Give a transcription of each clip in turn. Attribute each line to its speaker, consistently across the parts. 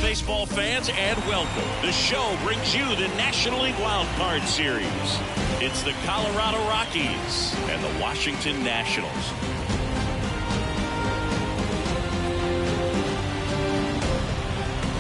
Speaker 1: Baseball fans, and welcome. The show brings you the National League Wild Card Series. It's the Colorado Rockies and the Washington Nationals.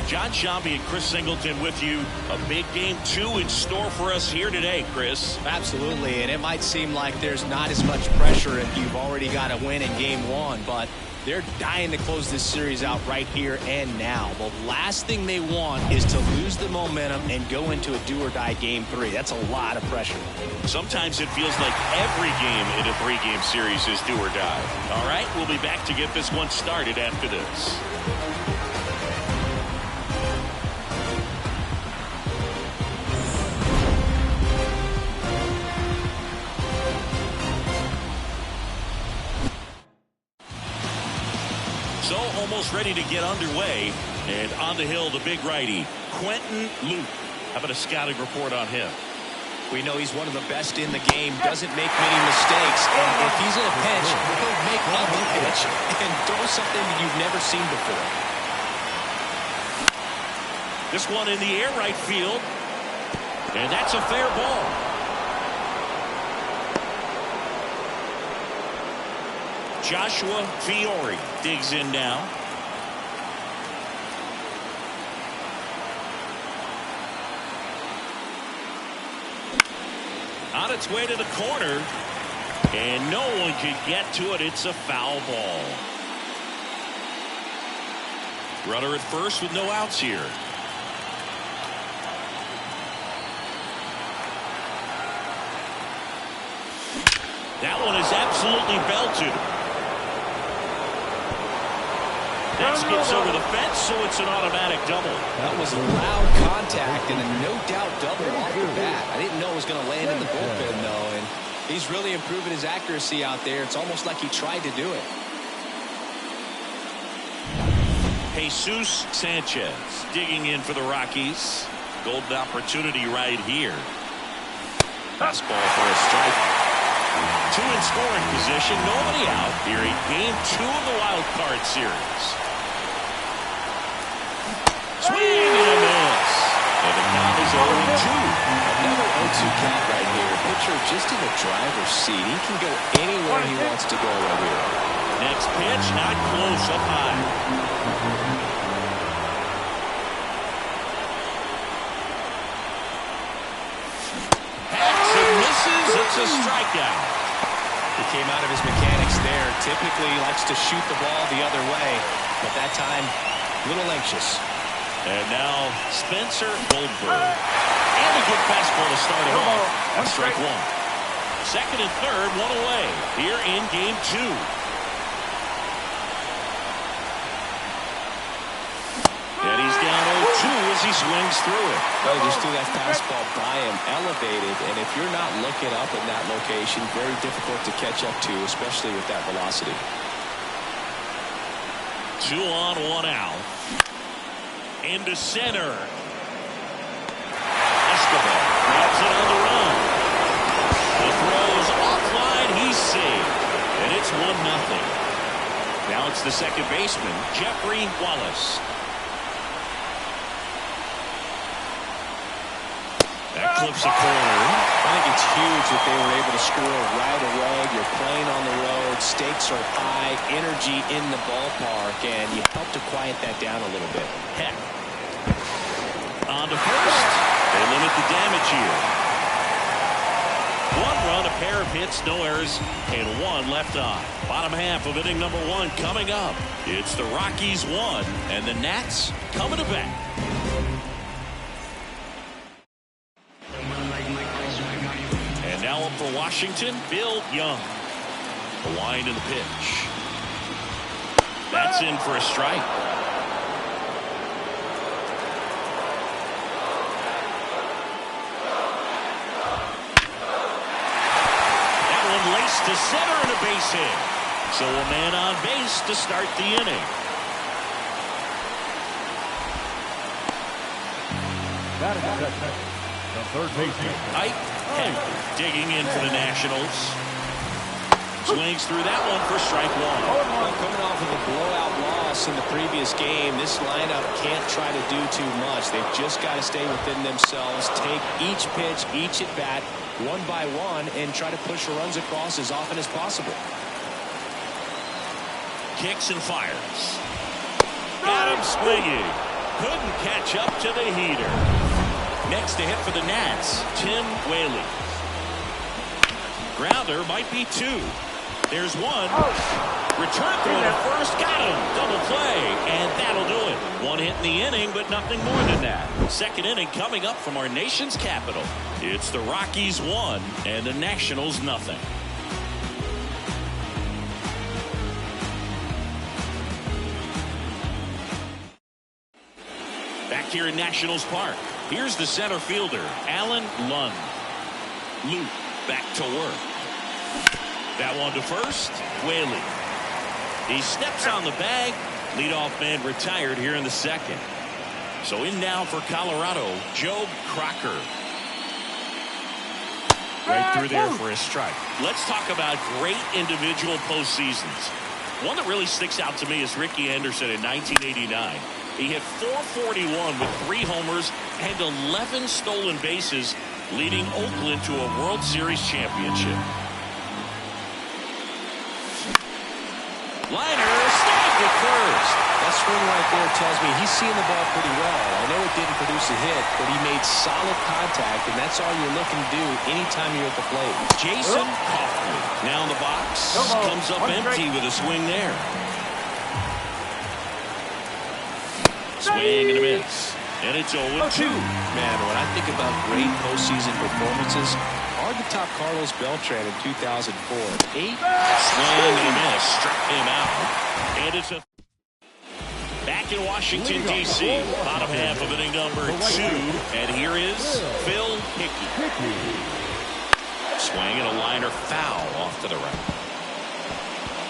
Speaker 1: John Shambi and Chris Singleton with you. A big game 2 in store for us here today, Chris.
Speaker 2: Absolutely, and it might seem like there's not as much pressure if you've already got a win in game 1, but they're dying to close this series out right here and now. The last thing they want is to lose the momentum and go into a do-or-die game 3. That's a lot of pressure.
Speaker 1: Sometimes it feels like every game in a 3-game series is do or die. All right, we'll be back to get this one started after this. So almost ready to get underway, and on the hill, the big righty, Quentin Luke. How about a scouting report on him?
Speaker 2: We know he's one of the best in the game, doesn't make many mistakes, and if he's in a pinch, he'll make up the pitch and throw something that you've never seen before.
Speaker 1: This one in the air right field, and that's a fair ball. Joshua Fiore digs in now. On its way to the corner, and no one can get to it. It's a foul ball. Runner at first with no outs here. That one is absolutely belted. That skips over the fence, so it's an automatic double.
Speaker 2: That was loud contact and a no-doubt double off the bat. I didn't know it was going to land in the bullpen, though, and he's really improving his accuracy out there. It's almost like he tried to do it.
Speaker 1: Jesus Sanchez digging in for the Rockies. Golden opportunity right here. Fastball for a strike. 2 in scoring position, nobody out here in game 2 of the wild card series. Swing and a miss. And the count is 0-2.
Speaker 2: Another 0-2 count right here. Pitcher just in the driver's seat. He can go anywhere he wants to go right here.
Speaker 1: Next pitch, not close, up high. Hacks and misses. It's a strikeout.
Speaker 2: He came out of his mechanics there. Typically he likes to shoot the ball the other way, but that time a little anxious.
Speaker 1: And now Spencer Goldberg. And a good fastball to start it off. That's strike 1. Second and third, 1 away here in game 2. And he's down 0-2 as he swings through it.
Speaker 2: Well, just threw that fastball by him, elevated, and if you're not looking up in that location, very difficult to catch up to, especially with that velocity.
Speaker 1: 2 on, 1 out. Into center. Escobar grabs it on the run. The throw's offline. He's safe. And it's 1-0. Now it's the second baseman, Jeffrey Wallace. That clips a corner.
Speaker 2: I think it's huge that they were able to score right away. You're playing on the road. Stakes are high. Energy in the ballpark. And you help to quiet that down a little bit.
Speaker 1: Heck. On to first. They limit the damage here. One run, a pair of hits, no errors, and one left on. Bottom half of inning number one coming up. It's the Rockies 1 and the Nats coming to bat. And now up for Washington, Bill Young. The wind and the pitch. That's in for a strike. Laced to center and a base hit. So a man on base to start the inning.
Speaker 3: The third baseman.
Speaker 1: Ike Heck digging in for the Nationals. Swings through that one for strike one.
Speaker 2: Well, coming off of a blowout loss in the previous game, this lineup can't try to do too much. They've just got to stay within themselves, take each pitch, each at bat, one by one, and try to push the runs across as often as possible.
Speaker 1: Kicks and fires. Got him swinging. Couldn't catch up to the heater. Next to hit for the Nats, Tim Whaley. Grounder might be two. There's one. Return throw to first. Got him. Double play. And that'll do it. One hit in the inning, but nothing more than that. Second inning coming up from our nation's capital. It's the Rockies 1 and the Nationals nothing. Back here in Nationals Park. Here's the center fielder, Alan Lund. Luke back to work. That one to first, Whaley. He steps on the bag. Leadoff man retired here in the second. So in now for Colorado, Joe Crocker. Right through there for a strike. Let's talk about great individual postseasons. One that really sticks out to me is Ricky Anderson in 1989. He hit .441 with 3 homers and 11 stolen bases, leading Oakland to a World Series championship. Liner, snag with first.
Speaker 2: That swing right there tells me he's seeing the ball pretty well. I know it didn't produce a hit, but he made solid contact, and that's all you're looking to do anytime you're at the plate.
Speaker 1: Jason Kaufman now in the box. Comes up empty with a swing there. Swing and a miss. And it's 0-2.
Speaker 2: Man, when I think about great postseason performances, hard to top Carlos Beltran in 2004. 8.
Speaker 1: Swing and a miss. Struck him out. And it's a... Back in Washington, D.C. Bottom half of inning number 2. And here is Phil Hickey. Swing and a liner foul off to the right.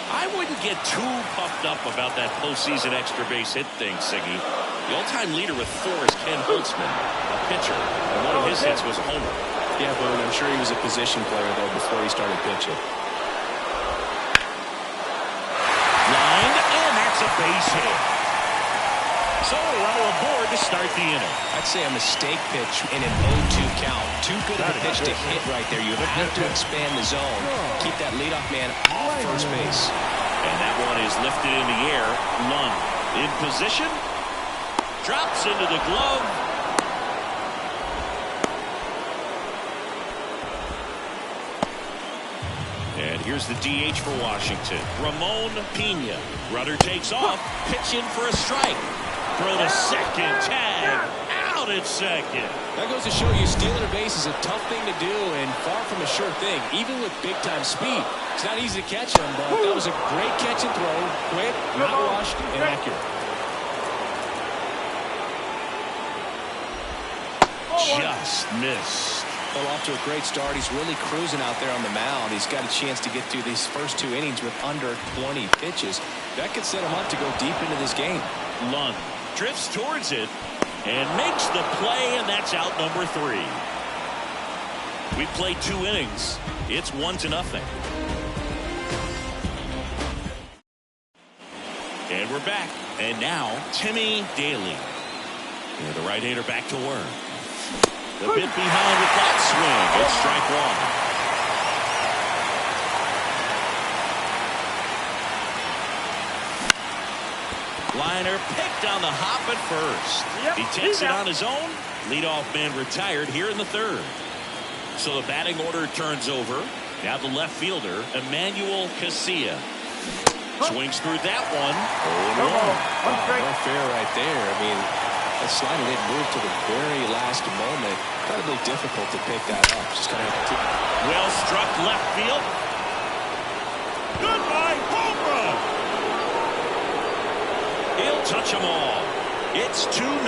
Speaker 1: I wouldn't get too puffed up about that postseason extra base hit thing, Siggy. The all-time leader with 4 is Ken Holtzman, a pitcher, and one of his hits was a homer.
Speaker 2: Yeah, but I'm sure he was a position player, though, before he started pitching.
Speaker 1: Lined, and that's a base hit. So a runner aboard to start the inning.
Speaker 2: I'd say a mistake pitch in an 0-2 count. Too good of a pitch to hit right there. You have to expand the zone. Keep that leadoff man off first base.
Speaker 1: And that one is lifted in the air. Lund in position. Drops into the glove. And here's the DH for Washington. Ramon Pena. Runner takes off. Pitch in for a strike. Throw to second. Tag. Out at second.
Speaker 2: That goes to show you stealing a base is a tough thing to do and far from a sure thing, even with big-time speed. It's not easy to catch him, but that was a great catch and throw. Quick, not rushed, and accurate.
Speaker 1: Just missed.
Speaker 2: Well, off to a great start. He's really cruising out there on the mound. He's got a chance to get through these first 2 innings with under 20 pitches. That could set him up to go deep into this game.
Speaker 1: Lund drifts towards it and makes the play, and that's out number 3. We played 2 innings. It's 1-0. And we're back. And now Timmy Daly. The right-hander back to work. A bit behind with that swing. It's strike one. Liner picked on the hop at first. He takes it on his own. Leadoff man retired here in the third. So the batting order turns over. Now the left fielder, Emmanuel Casilla. Swings through that one. 0-1.
Speaker 2: No fair right there. I mean, that slider didn't move to the very last moment. Incredibly difficult to pick that up. Just kind of
Speaker 1: well struck left field. Goodbye, home run. He'll touch them all. It's 2-0.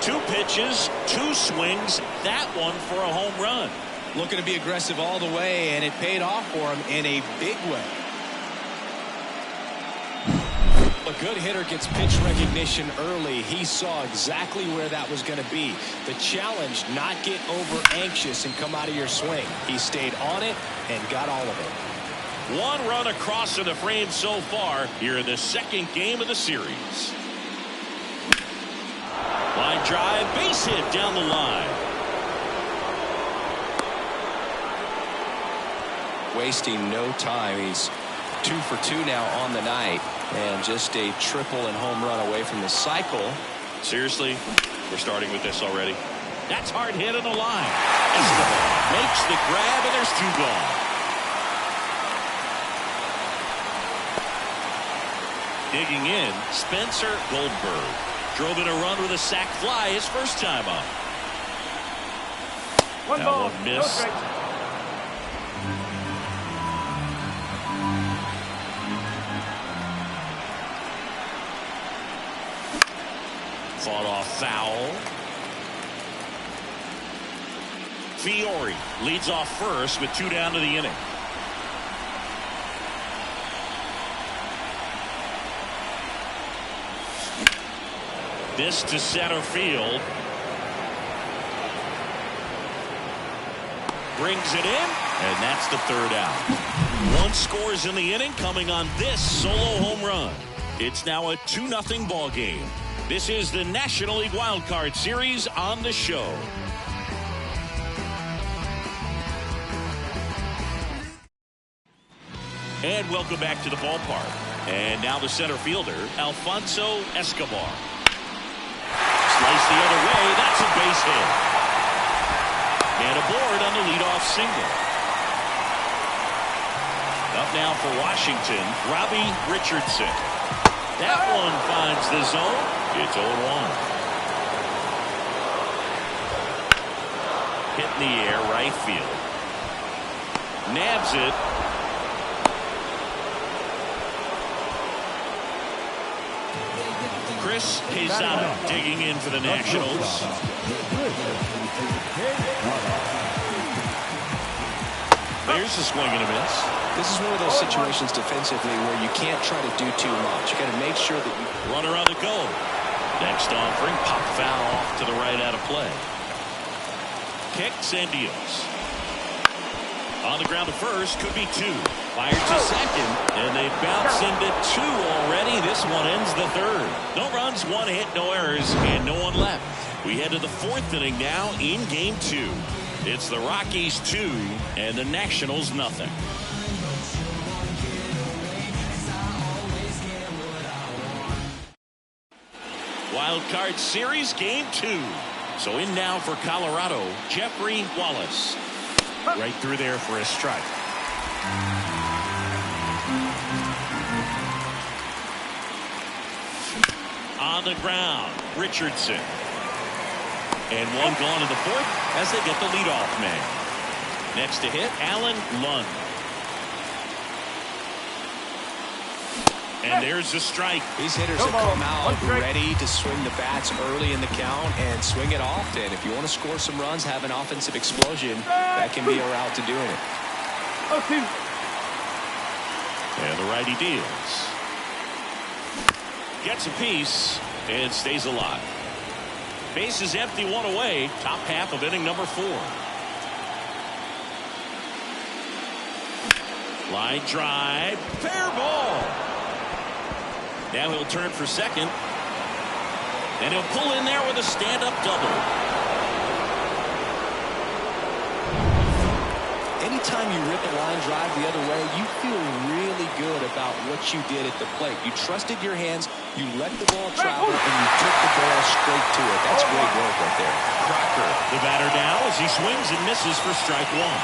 Speaker 1: 2 pitches, 2 swings. That one for a home run.
Speaker 2: Looking to be aggressive all the way, and it paid off for him in a big way. A good hitter gets pitch recognition early. He saw exactly where that was going to be. The challenge, not get over anxious and come out of your swing. He stayed on it and got all of it.
Speaker 1: 1 run across in the frame so far here in the second game of the series. Line drive, base hit down the line.
Speaker 2: Wasting no time. He's 2 for 2 now on the night, and just a triple and home run away from the cycle.
Speaker 1: Seriously, we're starting with this already. That's hard hit on the line. Escobar makes the grab, and there's 2 gone. Digging in, Spencer Goldberg drove in a run with a sac fly his first time up.
Speaker 3: One ball,
Speaker 1: one missed.
Speaker 3: No strikes.
Speaker 1: Fought off foul. Fiore leads off first with 2 down to the inning. This to center field. Brings it in, and that's the 3rd out. 1 scores in the inning, coming on this solo home run. It's now a 2-0 ball game. This is the National League Wild Card Series on the show. And welcome back to the ballpark. And now the center fielder, Alfonso Escobar. Slice the other way, that's a base hit. And aboard on the leadoff single. Up now for Washington, Robbie Richardson. That one finds the zone. It's 0-1. Hit in the air, right field. Nabs it. Chris Quezada digging in for the Nationals. There's a swing and a miss.
Speaker 2: This is one of those situations defensively where you can't try to do too much. You got to make sure that you...
Speaker 1: Runner on the go. Next offering, pop foul off to the right out of play. Kicks and deals. On the ground to first, could be 2. Fired to second, and they bounce into 2 already. This one ends the 3rd. No runs, 1 hit, no errors, and no one left. We head to the 4th inning now in game 2. It's the Rockies 2 and the Nationals nothing. Wild Card Series game 2. So in now for Colorado, Jeffrey Wallace. Right through there for a strike. On the ground, Richardson. And 1 gone in the 4th as they get the leadoff man. Next to hit, Alan Lund. And there's the strike.
Speaker 2: These hitters have come out ready to swing the bats early in the count and swing it often. If you want to score some runs, have an offensive explosion, that can be a route to doing it.
Speaker 1: And the righty deals. Gets a piece and stays alive. Base is empty, 1 away. Top half of inning number 4. Line drive. Fair ball. Now he'll turn for second. And he'll pull in there with a stand-up double.
Speaker 2: anytime you rip a line drive the other way, you feel really good about what you did at the plate. You trusted your hands, you let the ball travel, and you took the ball straight to it. That's great work right there.
Speaker 1: Crocker, the batter now, as he swings and misses for strike one.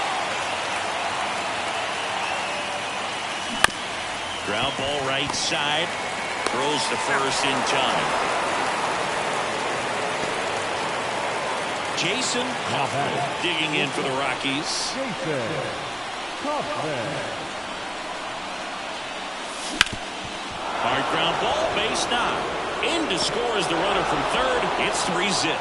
Speaker 1: Ground ball right side. Throws to first in time. Jason Hoffman digging in for the Rockies. Hard ground ball, base knock. In to score is the runner from third. It's 3-zip.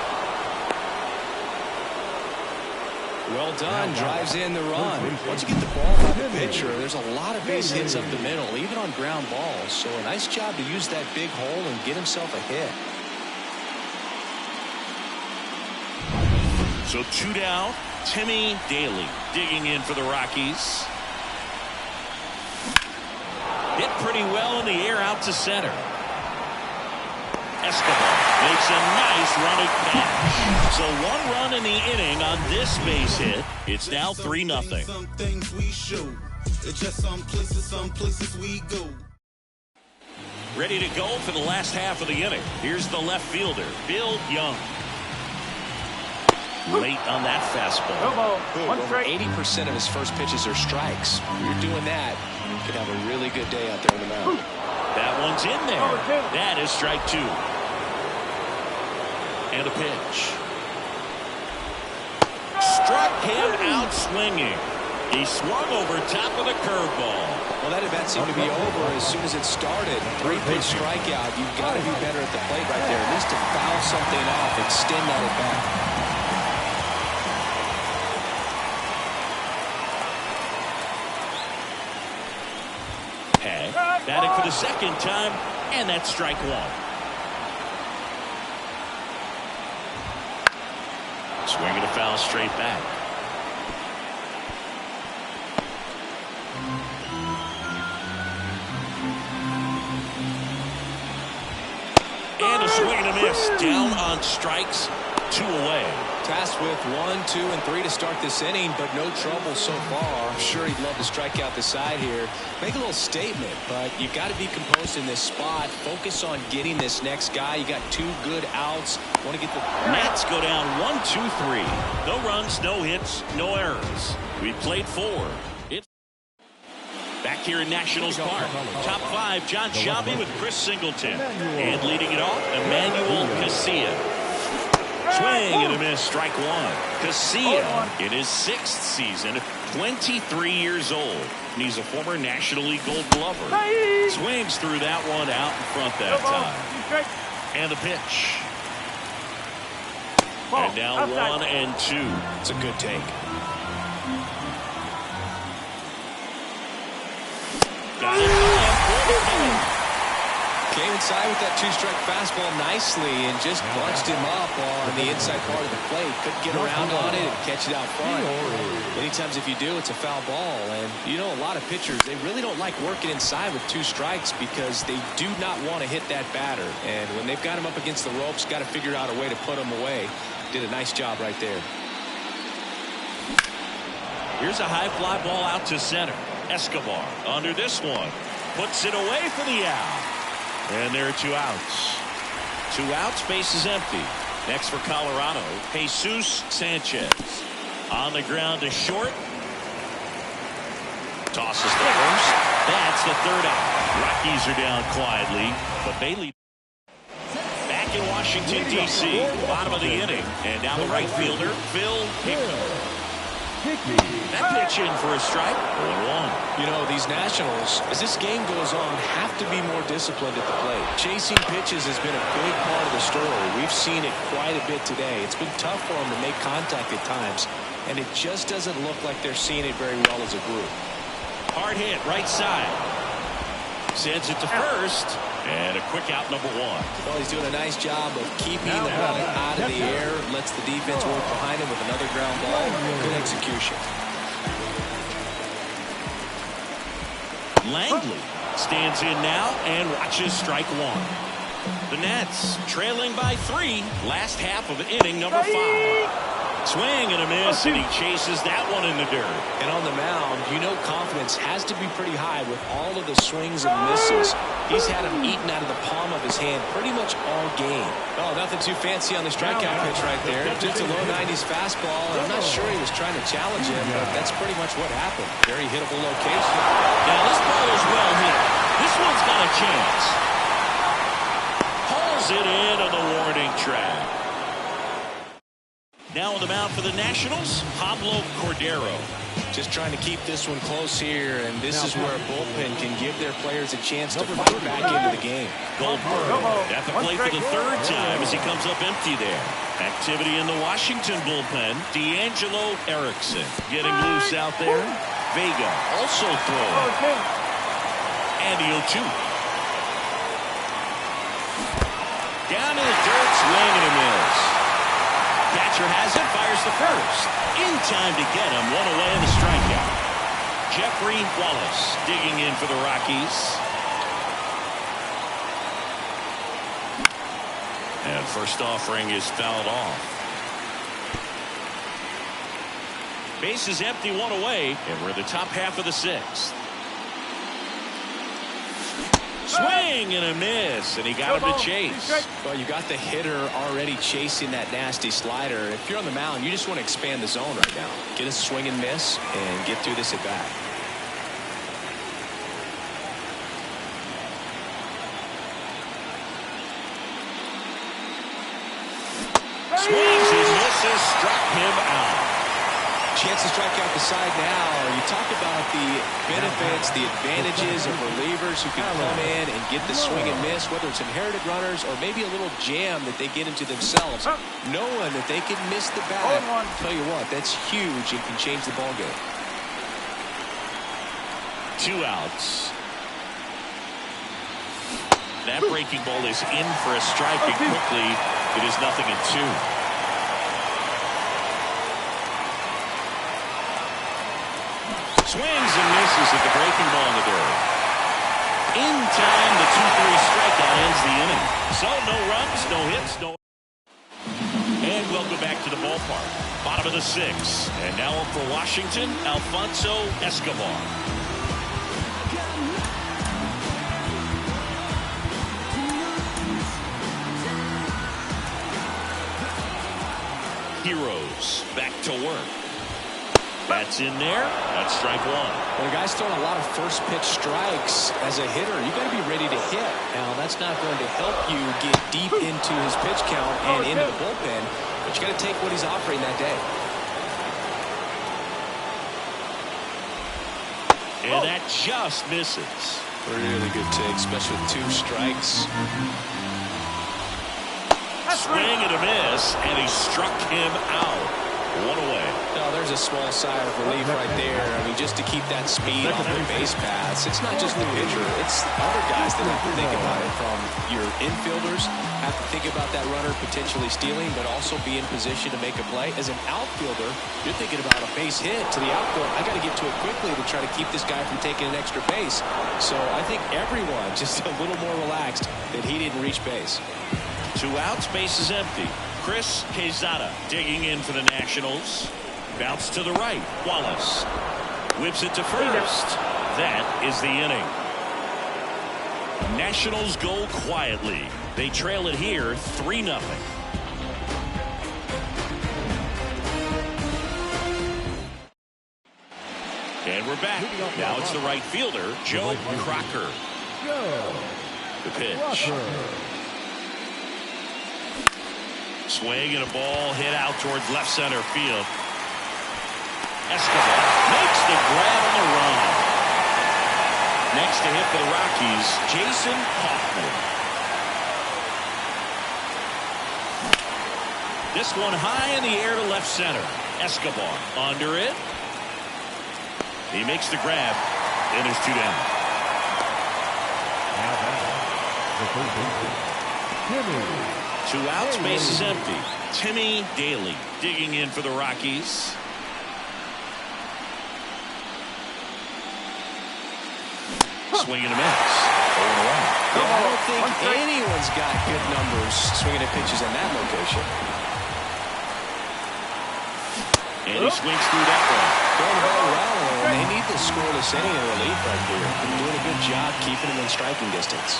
Speaker 2: Well done. Drives in the run. Once you get the ball by the pitcher, there's a lot of base hits up the middle, even on ground balls. So a nice job to use that big hole and get himself a hit.
Speaker 1: So 2 down. Timmy Daly digging in for the Rockies. Hit pretty well in the air out to center. Escobar makes a nice running catch. So 1 run in the inning on this base hit. It's now 3-0.
Speaker 3: Some things we show. It's just some places we go.
Speaker 1: Ready to go for the last half of the inning. Here's the left fielder, Bill Young. Late on that fastball.
Speaker 2: Over 80% of his first pitches are strikes. You're doing that, you could have a really good day out there on the mound.
Speaker 1: That one's in there. That is strike 2. And a pitch. Struck him out swinging. He swung over top of the curveball.
Speaker 2: Well, that event seemed to be over as soon as it started. 3-pitch strikeout. You've got to be better at the plate right there. At least to foul something off, extend that at bat.
Speaker 1: Batting for the second time, and that's strike 1. Swinging a foul straight back. And a swing and a miss. Down on strikes, 2 away.
Speaker 2: Tasked with 1, 2, and 3 to start this inning, but no trouble so far. I'm sure he'd love to strike out the side here. Make a little statement, but you got to be composed in this spot. Focus on getting this next guy. You got 2 good outs. Want to get the
Speaker 1: Nats go down 1, 2, 3. No runs, no hits, no errors. We played 4. It's back here in Nationals Park. Top 5, John Shelby with Chris Singleton. And leading it off, Emmanuel Casilla. Swing and a miss, strike 1. Casilla in his 6th season, 23 years old. And he's a former National League Gold Glover. Swings through that one out in front that time. And the pitch. And now 1 and 2.
Speaker 2: It's a good take.
Speaker 1: Got it.
Speaker 2: Came inside with that 2-strike fastball nicely and just bunched him up on the inside part of the plate. Couldn't get around on it and catch it out front. Many times if you do, it's a foul ball. And you know, a lot of pitchers, they really don't like working inside with 2 strikes because they do not want to hit that batter. And when they've got him up against the ropes, got to figure out a way to put him away. Did a nice job right there.
Speaker 1: Here's a high fly ball out to center. Escobar under this one. Puts it away for the out. And there are 2 outs. 2 outs, base is empty. Next for Colorado, Jesus Sanchez. On the ground to short. Tosses to first. That's the 3rd out. Rockies are down quietly, but they lead. Back in Washington, D.C., bottom of the inning. And now the right fielder, Phil Hickey. That pitch in for a strike. 0-1.
Speaker 2: You know, these Nationals, as this game goes on, have to be more disciplined at the plate. Chasing pitches has been a big part of the story. We've seen it quite a bit today. It's been tough for them to make contact at times, and it just doesn't look like they're seeing it very well as a group.
Speaker 1: Hard hit, right side. Sends it to first. And a quick out, number 1.
Speaker 2: Well, he's doing a nice job of keeping the ball out of the air. Lets the defense work behind him with another ground ball. Good execution.
Speaker 1: Langley stands in now and watches strike 1. The Nats trailing by 3. Last half of inning number 5. Swing and a miss, and he chases that one in the dirt.
Speaker 2: And on the mound, you know confidence has to be pretty high with all of the swings and misses. He's had them eaten out of the palm of his hand pretty much all game. Oh, nothing too fancy on the strikeout pitch right there. Just a low 90s fastball. And I'm not sure he was trying to challenge him, but that's pretty much what happened. Very hittable location.
Speaker 1: Now this ball is well hit. This one's got a chance. Hauls it in on the warning track. Now on the mound for the Nationals, Pablo Cordero.
Speaker 2: Just trying to keep this one close here, and this is where a bullpen can give their players a chance to fight back into the game.
Speaker 1: Goldberg at the plate for the third time as he comes up empty there. Activity in the Washington bullpen. D'Angelo Erickson getting loose out there. Vega also throwing. And the 0-2. Down in the dirt, swing and a miss. Catcher has it, fires the first. In time to get him, one away in the strikeout. Jeffrey Wallace digging in for the Rockies. And first offering is fouled off. Base is empty, one away, and we're in the top half of the sixth. Swing and a miss, and he got him to chase.
Speaker 2: Well, you got the hitter already chasing that nasty slider. If you're on the mound, you just want to expand the zone right now. Get a swing and miss and get through this at bat.
Speaker 1: Swings and misses, struck him out.
Speaker 2: Chance to strike out the side now. You talk about the benefits, the advantages of relievers who can come in and get the swing and miss, whether it's inherited runners or maybe a little jam that they get into themselves, knowing that they can miss the bat. Tell you what, that's huge and can change the ball game.
Speaker 1: 2 outs. That breaking ball is in for a strike, and quickly it is 0-2. Swings and misses at the breaking ball in the dirt. In time, the 2-3 strikeout ends the inning. So no runs, no hits, no. And welcome back to the ballpark. Bottom of the 6th. And now up for Washington, Alfonso Escobar. Heroes back to work. That's in there. That's strike one.
Speaker 2: Well, the guy's throwing a lot of first pitch strikes as a hitter. You got to be ready to hit. Now, that's not going to help you get deep into his pitch count and into the bullpen, but you got to take what he's offering that day.
Speaker 1: And that just misses.
Speaker 2: Really good take, especially with 2 strikes.
Speaker 1: Swing and a miss, and he struck him out. 1 away.
Speaker 2: No, there's a small sigh of relief right there. I mean, just to keep that speed on the base paths. It's not just the pitcher. It's other guys that have to think about it. From your infielders have to think about that runner potentially stealing, but also be in position to make a play. As an outfielder, you're thinking about a base hit to the outfield. I got to get to it quickly to try to keep this guy from taking an extra base. So I think everyone just a little more relaxed that he didn't reach base.
Speaker 1: 2 outs, base is empty. Chris Quezada digging in for the Nationals. Bounce to the right. Wallace whips it to first. That is the inning. Nationals go quietly. They trail it here 3-0. And we're back. Now it's the right fielder, Joe Crocker. The pitch. Swing and a ball hit out towards left center field. Escobar makes the grab on the run. Next to hit for the Rockies, Jason Hoffman. This one high in the air to left center. Escobar under it. He makes the grab, and there's 2 down. 2 outs, base is empty. Timmy Daly digging in for the Rockies. Swing and a miss. 0-1.
Speaker 2: I don't think anyone's got good numbers swinging at pitches in that location.
Speaker 1: And he swings through that one.
Speaker 2: Going very well, and they need the scoreless inning in relief right here. They're doing a good job keeping him in striking distance.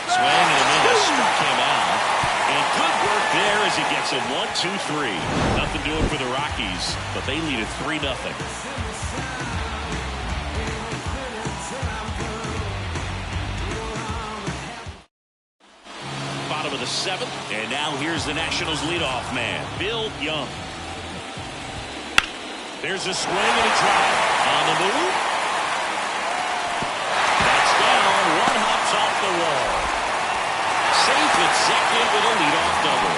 Speaker 1: Swing and a miss. Struck him out. And good work there as he gets him 1-2-3. Nothing doing for the Rockies, but they lead it 3-0. Bottom of the 7th, and now here's the Nationals leadoff man, Bill Young. There's a swing and a drive on the move. That's down. One hops off the wall. Safe at second with a leadoff double.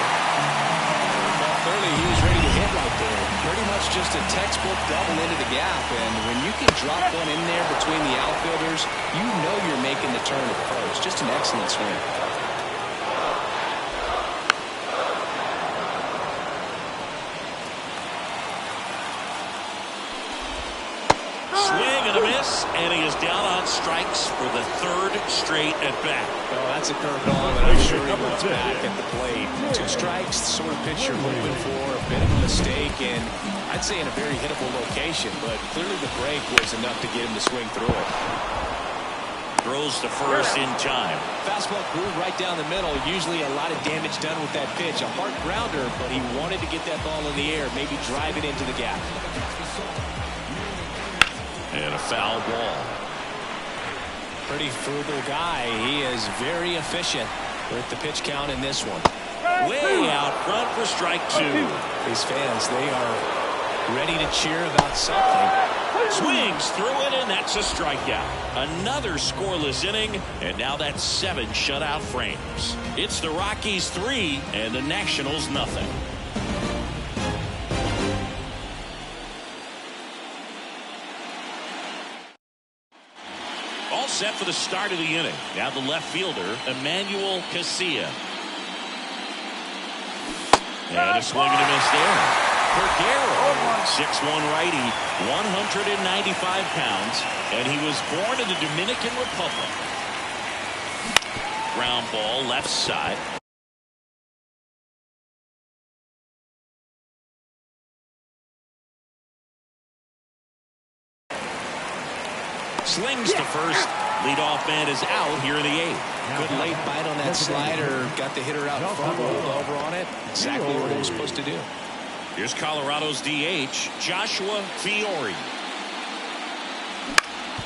Speaker 2: Well, clearly he was ready to hit right there. Pretty much just a textbook double into the gap. And when you can drop one in there between the outfielders, you know you're making the turn at first. Just an excellent swing.
Speaker 1: Swing and a miss, and he is down on strikes for the 3rd straight at bat.
Speaker 2: Oh, that's a curveball, and I'm sure he wants back at the plate. 2 strikes, the sort of pitch you're hoping for, a bit of a mistake, and I'd say in a very hittable location, but clearly the break was enough to get him to swing through it.
Speaker 1: Throws to first in time.
Speaker 2: Fastball groove right down the middle. Usually a lot of damage done with that pitch. A hard grounder, but he wanted to get that ball in the air, maybe drive it into the gap.
Speaker 1: And a foul ball.
Speaker 2: Pretty frugal guy. He is very efficient with the pitch count in this one.
Speaker 1: Way out front for strike 2.
Speaker 2: These fans, they are ready to cheer about something.
Speaker 1: Swings through it, and that's a strikeout. Another scoreless inning, and now that's 7 shutout frames. It's the Rockies 3 and the Nationals nothing. All set for the start of the inning. Now the left fielder, Emmanuel Casilla. And a swing and a miss there. Cordero, 6'1" righty, 195 pounds, and he was born in the Dominican Republic. Ground ball left side. Slings to first. Leadoff man is out here in the 8th.
Speaker 2: Good late bite on that slider. Got the hitter out in front, rolled over on it. Exactly what he was supposed to do.
Speaker 1: Here's Colorado's DH, Joshua Fiore.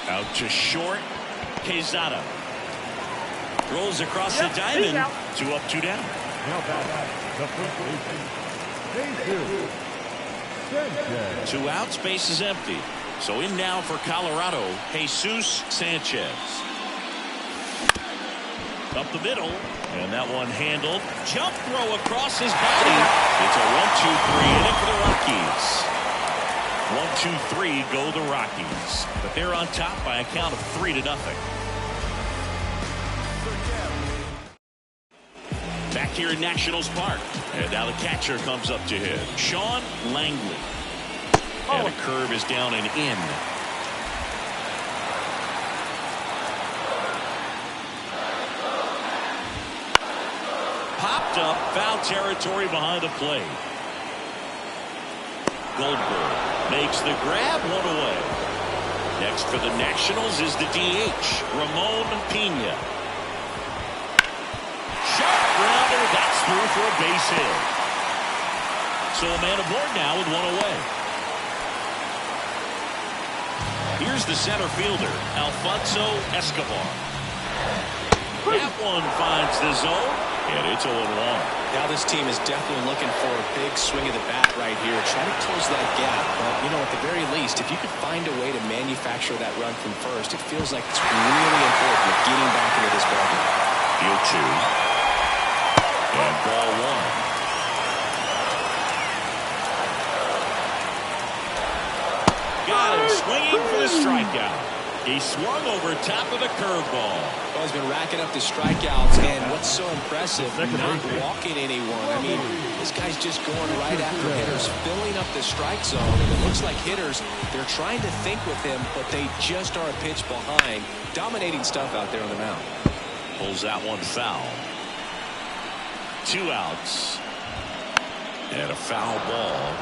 Speaker 1: Out to short, Quezada. Throws across the diamond. 2 up, 2 down. Two outs, base is empty. So in now for Colorado, Jesus Sanchez. Up the middle, and that one handled. Jump throw across his body. It's a 1-2-3 inning for the Rockies. 1-2-3 go the Rockies. But they're on top by a count of 3-0. Back here in Nationals Park. And now the catcher comes up to hit. Sean Langley. And a curve is down and in. Popped up, foul territory behind the plate. Goldberg makes the grab, 1 away. Next for the Nationals is the DH, Ramon Pena. Sharp grounder, that's through for a base hit. So a man aboard now with 1 away. Here's the center fielder, Alfonso Escobar. That one finds the zone, and it's 0-1.
Speaker 2: Now this team is definitely looking for a big swing of the bat right here. Try to close that gap. But, you know, at the very least, if you could find a way to manufacture that run from first, it feels like it's really important with getting back into this ballgame.
Speaker 1: Field 2. And ball 1. Got him swinging for the strikeout. He swung over top of the curveball.
Speaker 2: Well, he's been racking up the strikeouts, and what's so impressive, not walking anyone. I mean, this guy's just going right after hitters, filling up the strike zone, and it looks like hitters, they're trying to think with him, but they just are a pitch behind. Dominating stuff out there on the mound.
Speaker 1: Pulls that one foul. 2 outs. And a foul ball.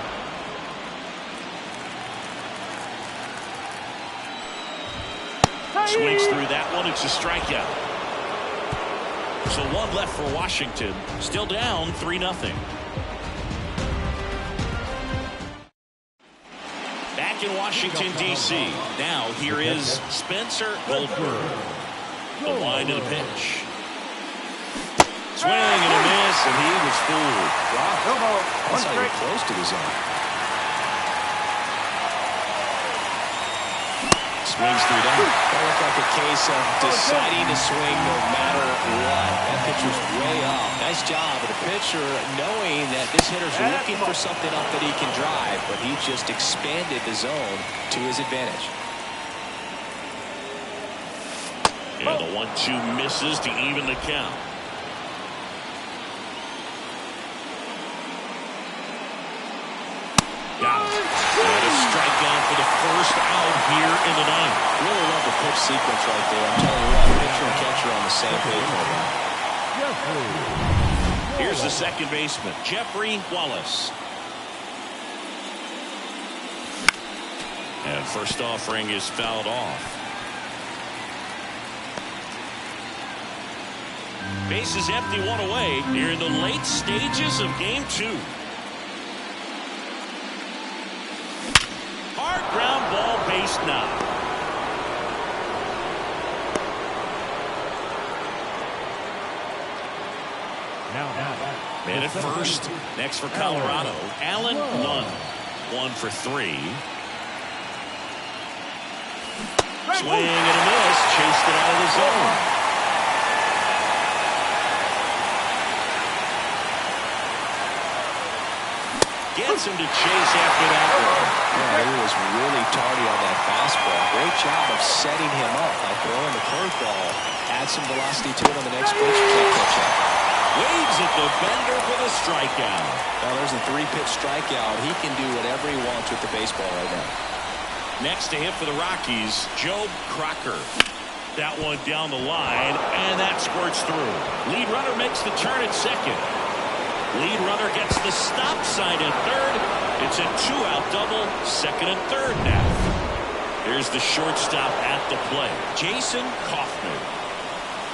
Speaker 1: Swings through that one. It's a strikeout. So one left for Washington. Still down 3-0. Back in Washington, D.C. Now here is Spencer Goldberg. The line of the pitch. Swing and a miss, and he was fooled.
Speaker 2: That's how you're close to the zone.
Speaker 1: Swings through that.
Speaker 2: That looked like a case of deciding to swing no matter what. That pitcher's way up. Nice job of the pitcher knowing that this hitter's looking for something up that he can drive, but he just expanded the zone to his advantage.
Speaker 1: And the 1-2 misses to even the count. Got it. And a strikeout for the first out here in the ninth.
Speaker 2: Really love the pitch sequence right there. I'm telling you what, pitcher and catcher on the same page right now.
Speaker 1: Here's the second baseman, Jeffrey Wallace. And first offering is fouled off. Base is empty, one away. Here in the late stages of game 2. Hard ground ball, base knock. Man at first. Next for Colorado, Allen Lund. 1 for 3. Swing and a miss. Chased it out of the zone. Gets him to chase after that one.
Speaker 2: Yeah, he was really tardy on that fastball. Great job of setting him up by throwing the curveball. Add some velocity to it on the next pitch. You can't catch up.
Speaker 1: Waves at the bender for the strikeout.
Speaker 2: Now there's a 3-pitch strikeout. He can do whatever he wants with the baseball right now.
Speaker 1: Next to hit for the Rockies, Job Crocker. That one down the line, and that squirts through. Lead runner makes the turn at second. Lead runner gets the stop sign at third. It's a 2-out double, second and third now. Here's the shortstop at the plate, Jason Kaufman.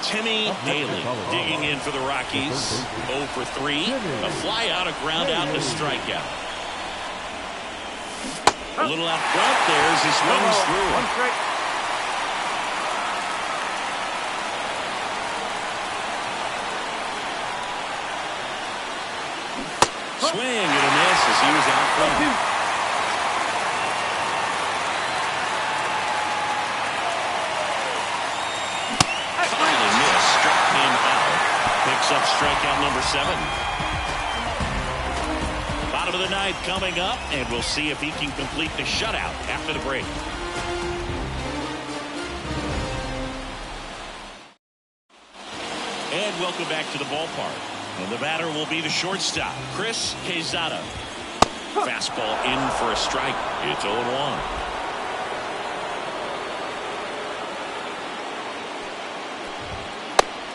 Speaker 1: Timmy Daly digging in for the Rockies. 0 for 3. A fly out, a ground out, and a strikeout. A little out front there as he swings through. Swing and a miss as he was out front. Finally missed, struck him out. Picks up strikeout number 7. Bottom of the ninth coming up, and we'll see if he can complete the shutout after the break. And welcome back to the ballpark. And the batter will be the shortstop, Chris Quezada. Fastball in for a strike. It's 0-1.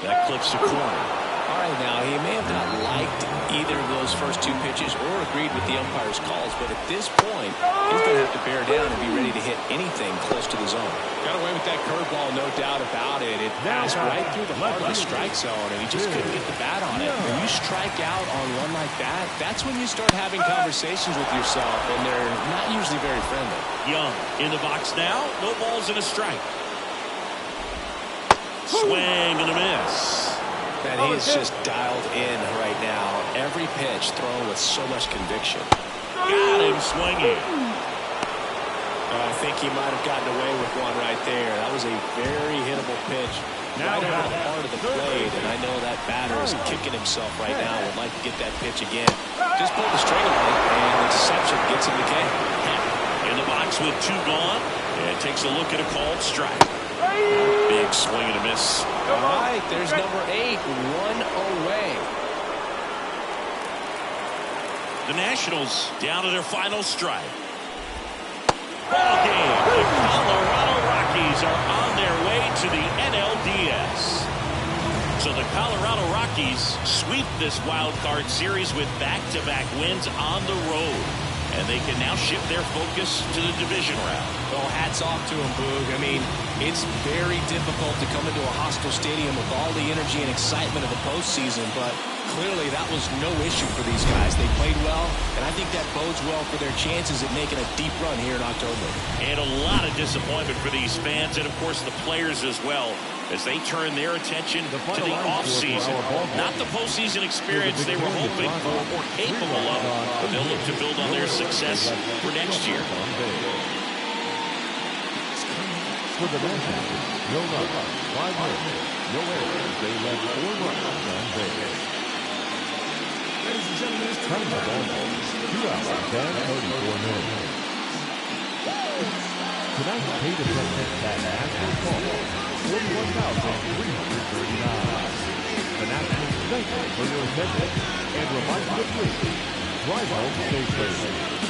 Speaker 1: That clips the corner.
Speaker 2: All right, now, he may have not liked either of those first 2 pitches or agreed with the umpire's calls, but at this point, he's going to have to bear down and be ready to hit anything close to the zone. Got away with that curveball, no doubt about it. It passed right through the heart of the strike zone, and he just couldn't get the bat on it. When you strike out on one like that, that's when you start having conversations with yourself, and they're not usually very friendly.
Speaker 1: Young in the box now. No balls and a strike. Swing and a miss.
Speaker 2: Man, he is just dialed in right now. Every pitch thrown with so much conviction.
Speaker 1: Got him swinging.
Speaker 2: I think he might have gotten away with one right there. That was a very hittable pitch right over the heart of the plate, and I know that batter is kicking himself right now. Would like to get that pitch again. Just pulled the string on it, and the deception gets him the K.
Speaker 1: In the box with 2 gone, and takes a look at a called strike. Big swing and a miss.
Speaker 2: All right, there's number 8, 1 away.
Speaker 1: The Nationals down to their final strike. Ball game. The Colorado Rockies are on their way to the NLDS. So the Colorado Rockies sweep this wild card series with back-to-back wins on the road. And they can now shift their focus to the division round.
Speaker 2: Well, hats off to him, Boog. I mean, it's very difficult to come into a hostile stadium with all the energy and excitement of the postseason, but clearly that was no issue for these guys. They played well, and I think that bodes well for their chances at making a deep run here in October.
Speaker 1: And a lot of disappointment for these fans and, of course, the players as well, as they turn their attention to the offseason. Not the postseason experience they were hoping for or capable of, but they'll look to build on their success for next year.
Speaker 4: For the Rockies, no runs, 5 hits, no errors. They left 4 runs on base.
Speaker 3: Ladies and gentlemen, it's
Speaker 4: Time of almost 2 hours and 34 minutes. Tonight's paid attendance at National Call, 41,339. The Nationals thank you for your attendance and remind you to please drive home safely.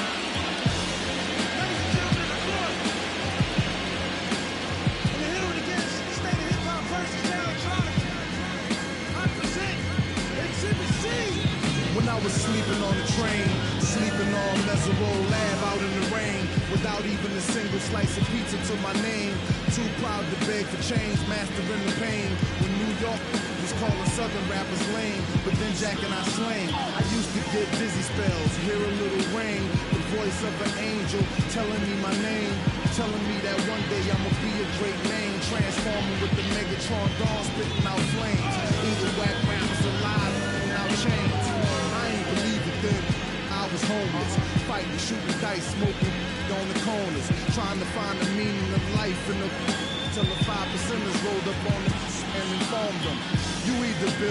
Speaker 3: When I was sleeping on the train, sleeping on Mesereau Lab out in the rain, without even a single slice of pizza to my name. Too proud to beg for change, mastering the pain. When New York was calling Southern rappers lame, but then Jack and I slang. I used to get dizzy spells, hear a little rain, the voice of an angel telling me my name, telling me that one day I'ma be a great name, transforming with the Megatron dawn, spitting out flames, eating whack rappers alive, without chains. I ain't believe it then. I was homeless, fighting, shooting dice, smoking on the corners, trying to find the meaning of life in the till the 5%ers rolled up on it and informed them. You either build